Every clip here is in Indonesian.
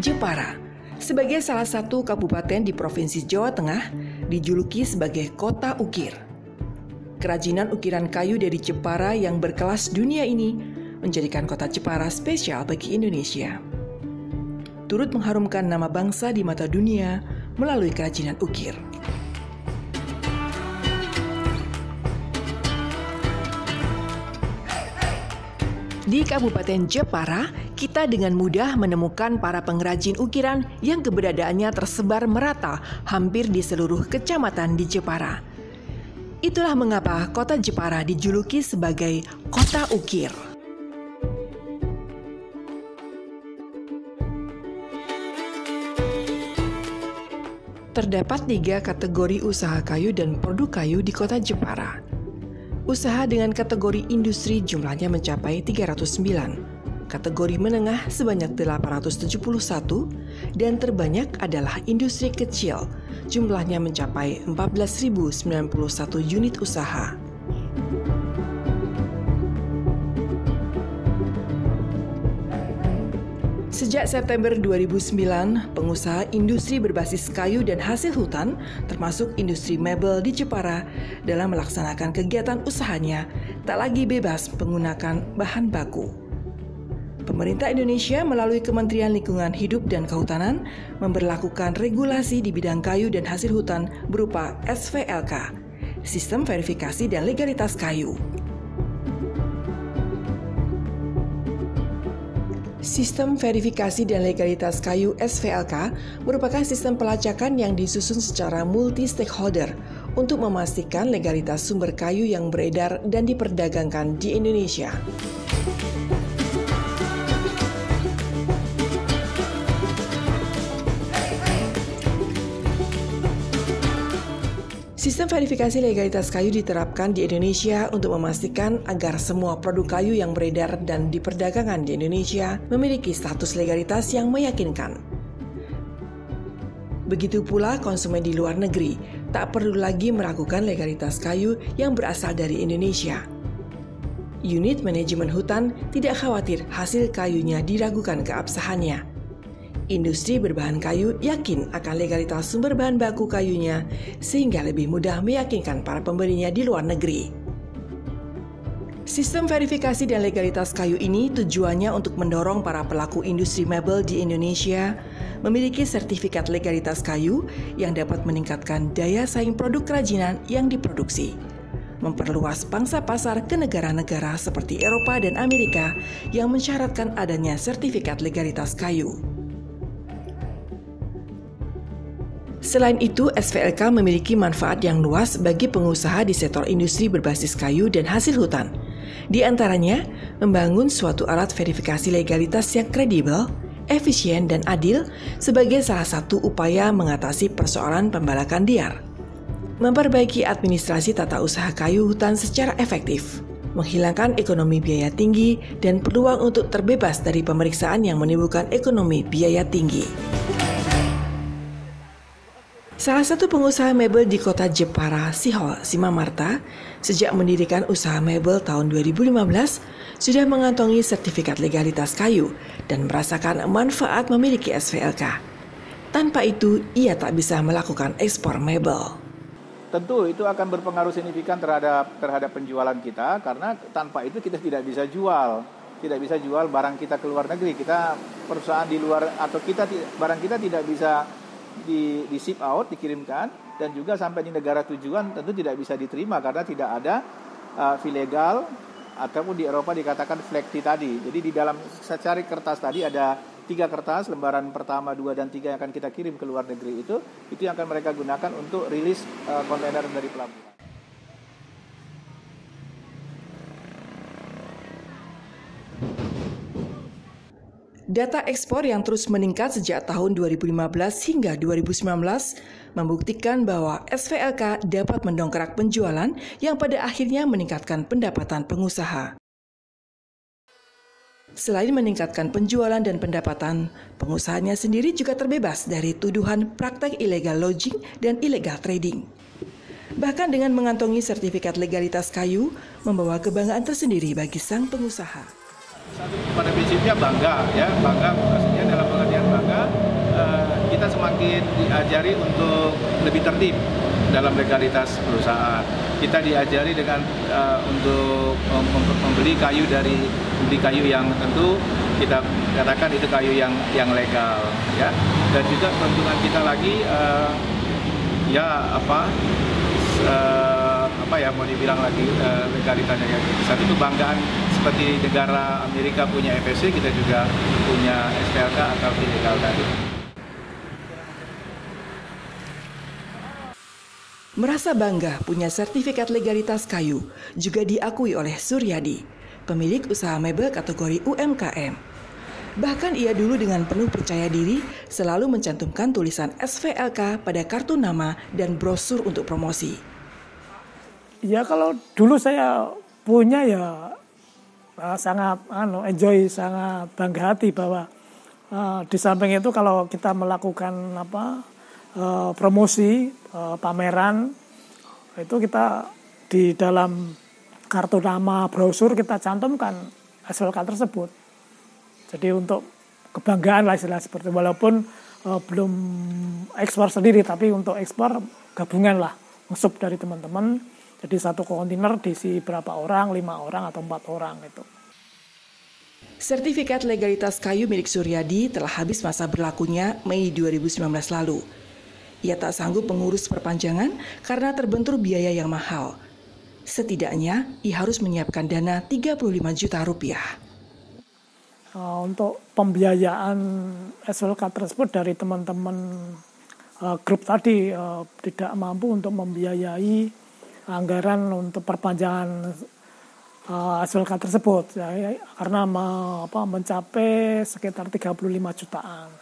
Jepara, sebagai salah satu kabupaten di Provinsi Jawa Tengah, dijuluki sebagai Kota Ukir. Kerajinan ukiran kayu dari Jepara yang berkelas dunia ini menjadikan kota Jepara spesial bagi Indonesia. Turut mengharumkan nama bangsa di mata dunia melalui kerajinan ukir. Di Kabupaten Jepara, kita dengan mudah menemukan para pengrajin ukiran yang keberadaannya tersebar merata hampir di seluruh kecamatan di Jepara. Itulah mengapa kota Jepara dijuluki sebagai Kota Ukir. Terdapat 3 kategori usaha kayu dan produk kayu di kota Jepara. Usaha dengan kategori industri jumlahnya mencapai 309, kategori menengah sebanyak 871, dan terbanyak adalah industri kecil, jumlahnya mencapai 14.091 unit usaha. Sejak September 2009, pengusaha industri berbasis kayu dan hasil hutan, termasuk industri mebel di Jepara, dalam melaksanakan kegiatan usahanya, tak lagi bebas menggunakan bahan baku. Pemerintah Indonesia melalui Kementerian Lingkungan Hidup dan Kehutanan memberlakukan regulasi di bidang kayu dan hasil hutan berupa SVLK, Sistem Verifikasi dan Legalitas Kayu. Sistem Verifikasi dan Legalitas Kayu SVLK merupakan sistem pelacakan yang disusun secara multi-stakeholder untuk memastikan legalitas sumber kayu yang beredar dan diperdagangkan di Indonesia. Sistem verifikasi legalitas kayu diterapkan di Indonesia untuk memastikan agar semua produk kayu yang beredar dan diperdagangkan di Indonesia memiliki status legalitas yang meyakinkan. Begitu pula konsumen di luar negeri tak perlu lagi meragukan legalitas kayu yang berasal dari Indonesia. Unit manajemen hutan tidak khawatir hasil kayunya diragukan keabsahannya. Industri berbahan kayu yakin akan legalitas sumber bahan baku kayunya sehingga lebih mudah meyakinkan para pembelinya di luar negeri. Sistem verifikasi dan legalitas kayu ini tujuannya untuk mendorong para pelaku industri mebel di Indonesia memiliki sertifikat legalitas kayu yang dapat meningkatkan daya saing produk kerajinan yang diproduksi, memperluas pangsa pasar ke negara-negara seperti Eropa dan Amerika yang mensyaratkan adanya sertifikat legalitas kayu. Selain itu, SVLK memiliki manfaat yang luas bagi pengusaha di sektor industri berbasis kayu dan hasil hutan. Di antaranya, membangun suatu alat verifikasi legalitas yang kredibel, efisien, dan adil sebagai salah satu upaya mengatasi persoalan pembalakan liar. Memperbaiki administrasi tata usaha kayu hutan secara efektif, menghilangkan ekonomi biaya tinggi, dan peluang untuk terbebas dari pemeriksaan yang menimbulkan ekonomi biaya tinggi. Salah satu pengusaha mebel di kota Jepara, Sihol Simamarta, sejak mendirikan usaha mebel tahun 2015, sudah mengantongi sertifikat legalitas kayu dan merasakan manfaat memiliki SVLK. Tanpa itu, ia tak bisa melakukan ekspor mebel. Tentu itu akan berpengaruh signifikan terhadap penjualan kita, karena tanpa itu kita tidak bisa jual barang kita ke luar negeri. Kita perusahaan di luar atau barang kita tidak bisa di ship out, dikirimkan, dan juga sampai di negara tujuan tentu tidak bisa diterima karena tidak ada fee legal, ataupun di Eropa dikatakan flekti tadi. Jadi di dalam secari kertas tadi ada 3 kertas, lembaran pertama, 2, dan 3 yang akan kita kirim ke luar negeri itu yang akan mereka gunakan untuk rilis kontainer dari pelabuhan. Data ekspor yang terus meningkat sejak tahun 2015 hingga 2019 membuktikan bahwa SVLK dapat mendongkrak penjualan yang pada akhirnya meningkatkan pendapatan pengusaha. Selain meningkatkan penjualan dan pendapatan, pengusahanya sendiri juga terbebas dari tuduhan praktek illegal logging dan illegal trading. Bahkan dengan mengantongi sertifikat legalitas kayu, membawa kebanggaan tersendiri bagi sang pengusaha. Pada prinsipnya bangga, maksudnya dalam pengertian bangga kita semakin diajari untuk lebih tertib dalam legalitas perusahaan. Kita diajari dengan untuk membeli kayu yang tentu kita katakan itu kayu yang legal, ya. Dan juga peruntungan kita lagi mau dibilang lagi legalitasnya ya. Satu kebanggaan seperti negara Amerika punya FSC, kita juga punya SPLK atau ilegal tadi. Merasa bangga punya sertifikat legalitas kayu juga diakui oleh Suryadi, pemilik usaha mebel kategori UMKM. Bahkan ia dulu dengan penuh percaya diri selalu mencantumkan tulisan SVLK pada kartu nama dan brosur untuk promosi. Ya kalau dulu saya punya ya sangat enjoy, sangat bangga hati bahwa di samping itu kalau kita melakukan promosi, pameran, itu kita di dalam kartu nama brosur kita cantumkan SVLK tersebut. Jadi untuk kebanggaan lah istilah seperti, walaupun belum ekspor sendiri, tapi untuk ekspor gabungan lah, ngesup dari teman-teman. Jadi satu kontainer diisi berapa orang, 5 orang atau 4 orang itu. Sertifikat legalitas kayu milik Suryadi telah habis masa berlakunya Mei 2019 lalu. Ia tak sanggup mengurus perpanjangan karena terbentur biaya yang mahal. Setidaknya, ia harus menyiapkan dana 35 juta rupiah. Untuk pembiayaan SVLK tersebut dari teman-teman grup tadi tidak mampu untuk membiayai anggaran untuk perpanjangan SVLK tersebut ya, karena mencapai sekitar 35 jutaan.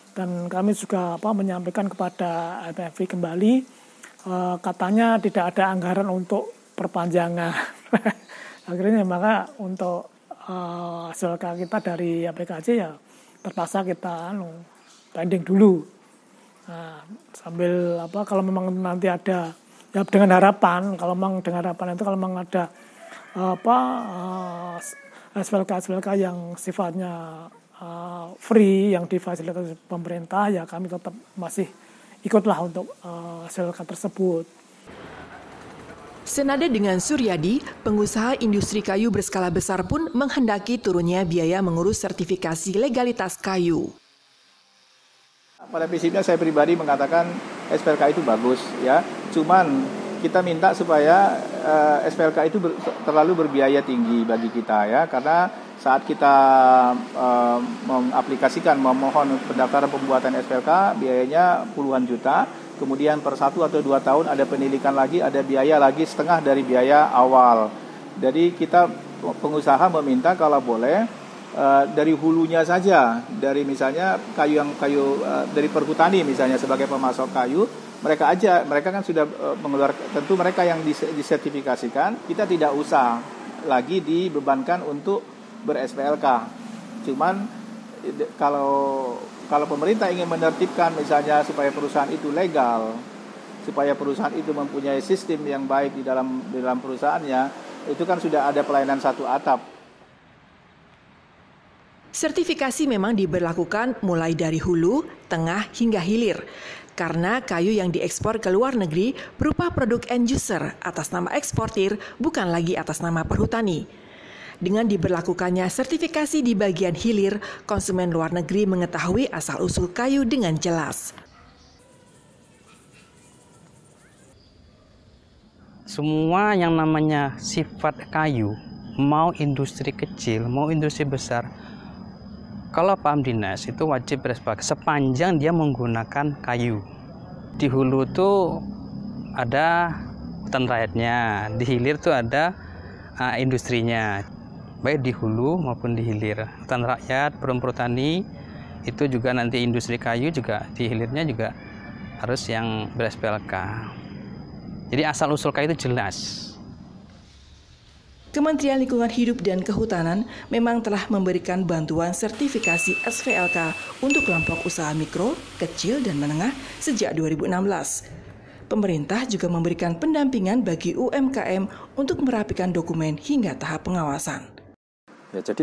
Dan kami juga menyampaikan kepada FFV kembali, katanya tidak ada anggaran untuk perpanjangan. Akhirnya maka untuk SVLK kita dari APKJ ya terpaksa kita pending dulu. Nah, sambil kalau memang nanti ada ya dengan harapan, kalau memang dengan harapan itu kalau memang ada SVLK yang sifatnya free, yang difasilitasi pemerintah, ya kami tetap masih ikutlah untuk SVLK tersebut. Senada dengan Suryadi, pengusaha industri kayu berskala besar pun menghendaki turunnya biaya mengurus sertifikasi legalitas kayu. Pada prinsipnya saya pribadi mengatakan SPLK itu bagus, ya. Cuman kita minta supaya SPLK itu terlalu berbiaya tinggi bagi kita, ya, karena saat kita mengaplikasikan, memohon pendaftaran pembuatan SPLK, biayanya puluhan juta. Kemudian per 1 atau 2 tahun ada pendidikan lagi, ada biaya lagi setengah dari biaya awal. Jadi kita pengusaha meminta kalau boleh dari hulunya saja, dari misalnya kayu dari perhutani misalnya sebagai pemasok kayu, mereka kan sudah mengeluarkan, tentu mereka yang disertifikasikan, kita tidak usah lagi dibebankan untuk ber-SPLK. Cuman kalau pemerintah ingin menertibkan misalnya supaya perusahaan itu legal, supaya perusahaan itu mempunyai sistem yang baik di dalam perusahaannya, itu kan sudah ada pelayanan satu atap. Sertifikasi memang diberlakukan mulai dari hulu, tengah hingga hilir. Karena kayu yang diekspor ke luar negeri berupa produk end user atas nama eksportir, bukan lagi atas nama perhutani. Dengan diberlakukannya sertifikasi di bagian hilir, konsumen luar negeri mengetahui asal-usul kayu dengan jelas. Semua yang namanya sifat kayu, mau industri kecil, mau industri besar, kalau paham dinas itu wajib bersepakati sepanjang dia menggunakan kayu. Di hulu tuh ada hutan rakyatnya, di hilir tuh ada industrinya. Baik di hulu maupun di hilir. Hutan rakyat, perhutani, itu juga nanti industri kayu juga di hilirnya juga harus yang ber-SPLK. Jadi asal-usul kayu itu jelas. Kementerian Lingkungan Hidup dan Kehutanan memang telah memberikan bantuan sertifikasi SVLK untuk kelompok usaha mikro, kecil, dan menengah sejak 2016. Pemerintah juga memberikan pendampingan bagi UMKM untuk merapikan dokumen hingga tahap pengawasan. Ya, jadi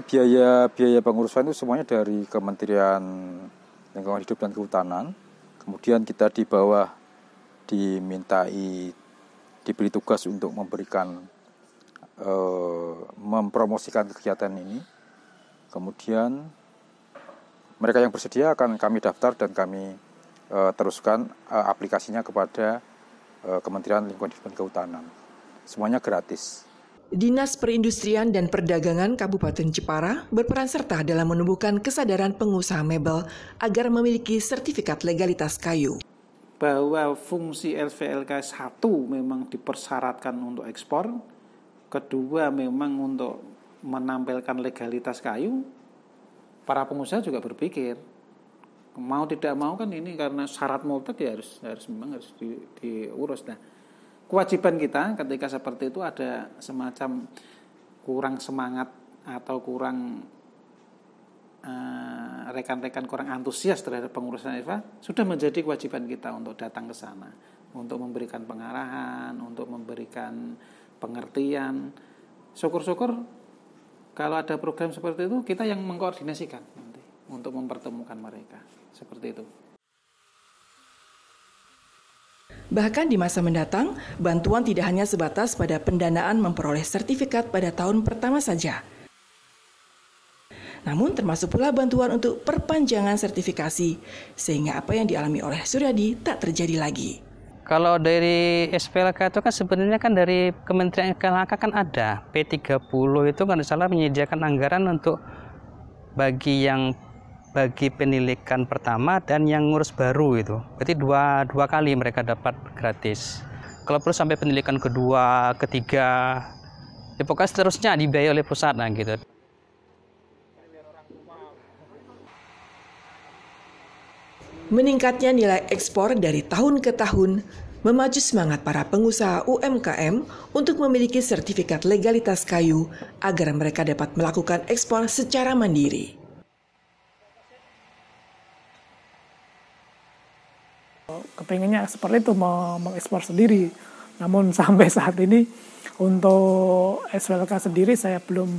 biaya pengurusan itu semuanya dari Kementerian Lingkungan Hidup dan Kehutanan. Kemudian kita di bawah diberi tugas untuk mempromosikan kegiatan ini. Kemudian mereka yang bersedia akan kami daftar dan kami teruskan aplikasinya kepada Kementerian Lingkungan Hidup dan Kehutanan. Semuanya gratis. Dinas Perindustrian dan Perdagangan Kabupaten Jepara berperan serta dalam menumbuhkan kesadaran pengusaha mebel agar memiliki sertifikat legalitas kayu. Bahwa fungsi SVLK 1 memang dipersyaratkan untuk ekspor, kedua memang untuk menampilkan legalitas kayu, para pengusaha juga berpikir, mau tidak mau kan ini karena syarat mutlak ya harus diurus. Nah, kewajiban kita ketika seperti itu ada semacam kurang semangat atau kurang rekan-rekan kurang antusias terhadap pengurusan IFA, sudah menjadi kewajiban kita untuk datang ke sana, untuk memberikan pengarahan, untuk memberikan pengertian. Syukur-syukur kalau ada program seperti itu kita yang mengkoordinasikan nanti untuk mempertemukan mereka, seperti itu. Bahkan di masa mendatang, bantuan tidak hanya sebatas pada pendanaan memperoleh sertifikat pada tahun pertama saja. Namun termasuk pula bantuan untuk perpanjangan sertifikasi, sehingga apa yang dialami oleh Suryadi tak terjadi lagi. Kalau dari SPLK itu kan sebenarnya kan dari Kementerian LHK kan ada P30 itu kan salah menyediakan anggaran untuk bagi penilikan pertama dan yang ngurus baru itu. Berarti dua kali mereka dapat gratis. Kalau perlu sampai penilikan kedua, ketiga, ya pokoknya seterusnya dibiayai oleh pusat nah gitu. Meningkatnya nilai ekspor dari tahun ke tahun memacu semangat para pengusaha UMKM untuk memiliki sertifikat legalitas kayu agar mereka dapat melakukan ekspor secara mandiri. Kepengennya seperti itu mengekspor sendiri, namun sampai saat ini untuk SVLK sendiri saya belum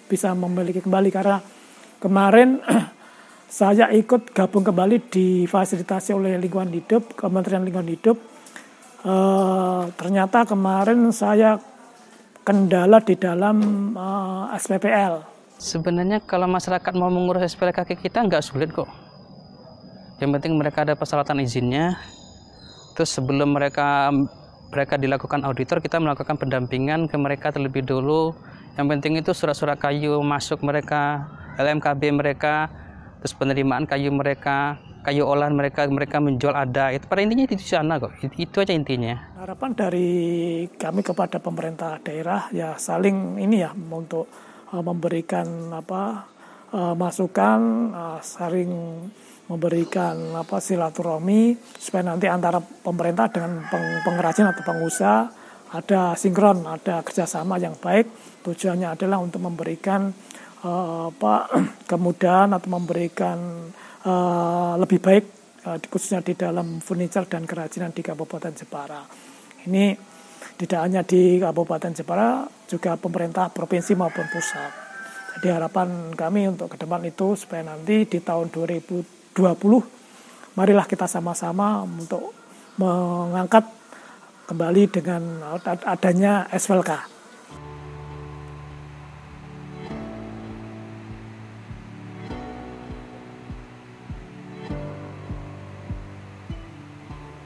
bisa memiliki kembali karena kemarin saya ikut gabung kembali difasilitasi oleh Lingkungan Hidup, Kementerian Lingkungan Hidup. Ternyata kemarin saya kendala di dalam SPPL. Sebenarnya kalau masyarakat mau mengurus SPLK kita nggak sulit kok. Yang penting mereka ada persyaratan izinnya. Terus sebelum mereka dilakukan auditor, kita melakukan pendampingan ke mereka terlebih dulu. Yang penting itu surat-surat kayu masuk mereka, LMKB mereka, terus penerimaan kayu mereka, kayu olahan mereka menjual ada. Itu pada intinya di sana kok. Itu aja intinya. Harapan dari kami kepada pemerintah daerah ya saling ini ya untuk memberikan masukan, saling memberikan silaturahmi supaya nanti antara pemerintah dengan pengrajin atau pengusaha ada sinkron, ada kerjasama yang baik. Tujuannya adalah untuk memberikan kemudahan atau memberikan lebih baik khususnya di dalam furniture dan kerajinan di Kabupaten Jepara. Ini tidak hanya di Kabupaten Jepara, juga pemerintah provinsi maupun pusat. Jadi harapan kami untuk ke depan itu supaya nanti di tahun 2020 marilah kita sama-sama untuk mengangkat kembali dengan adanya SVLK.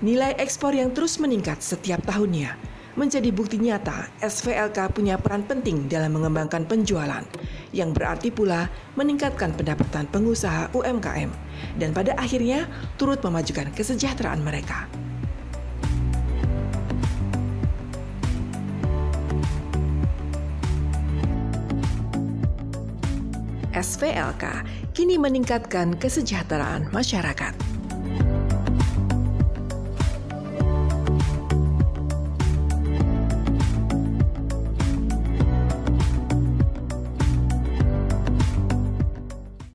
Nilai ekspor yang terus meningkat setiap tahunnya menjadi bukti nyata SVLK punya peran penting dalam mengembangkan penjualan, yang berarti pula meningkatkan pendapatan pengusaha UMKM dan pada akhirnya turut memajukan kesejahteraan mereka. SVLK kini meningkatkan kesejahteraan masyarakat.